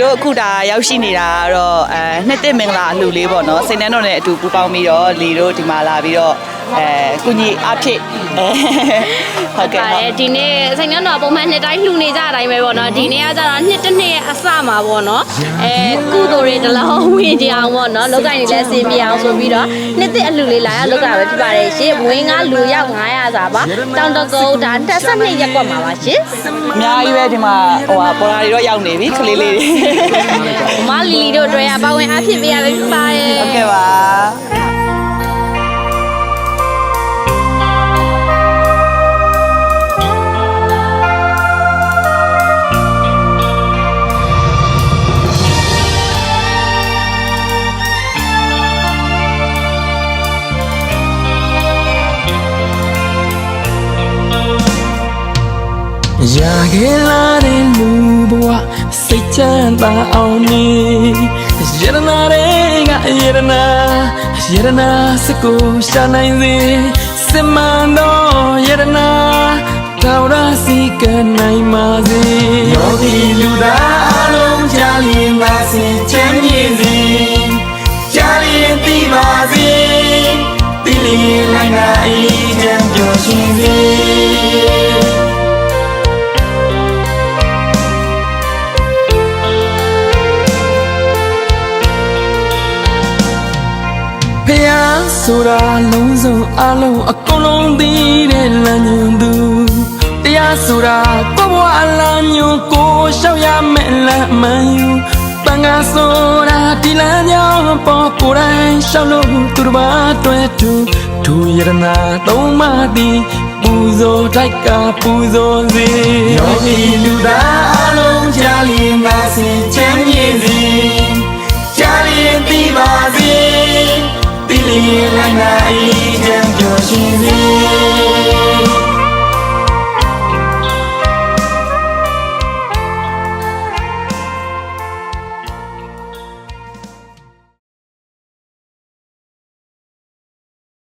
တို့အခုဒါရောက်ရှိနေတာကတော့နှစ်သိမင်္ဂလာအလှူလေးပေါ့နော်စိတ်နှံတော်နဲ့အတူပူပေါင်းပြီးတော့လီတို့ဒီမှာလာပြီးတော့ကုညီအဖြစ်ဟုတ်ကဲ့ဒီနေ့စိတ်နှံတော်ပုံမှန်နှစ်တိုင်းလှူနေကြအတိုင်းပဲပေါ့နော်ဒီနေ့ကကျတော့နှစ်တစ်နှစ်ရဲ့အစမှာပေါ့နော်ကုသိုလ်တွေတလုံးဝင်ကြအောင်ပေါ့နော်လောက်ကင်တွေလည်းစင်ပြအောင်ဆိုပြီးတော့နှစ်သိအလှူလေးလာရလောက်တာပဲဖြစ်ပါတယ်ရှင်ဝင်းကားလူရောက်900စာပါတောင်တကုန်းဒါ22ရက်ကွက်မှာပါရှင်အများကြီးပဲဒီမှာပေါ်လာတွေတော့ရောက်နေပြီခလေးလေးတွေမလီလီတို့တွေ့ရပါဝင်အဖြစ်ပေးရပဲဖြစ်ပါတယ်ဟုတ်ကဲ့ပါရာခဲ့လာတဲ့လူဘဝစိတ်ချမ်းသာအောင်နေရတနာတွေကရတနာစကိုရှာနိုင်စေစမန်တော့ရတနာတော်ရစီကနိုင်ပါစေယောဂီလူသားအလုံးကြားလင်းပါစေချမ်းမြေစေကြားလင်းသိပါစေတိလင်းလိုက်နာအေးချမ်းပျော်ရွှင်စေဆိုတာလုံးစုံအလုံးအကုန်လုံးသိတဲ့လမ်းညွန်သူတရားဆိုတာကိုဘဝအလားညွန်ကိုရှောက်ရမယ်လမ်းမှန်ယူပန်းကားဆိုတာဒီလမ်းကြောင်းပေါ်ကိုယ်တိုင်ရှောက်လို့သူတစ်ပါးတွေ့သူရတနာသုံးပါးသည်ပူဇော်ထိုက်ကပူဇော်စေယောဂီ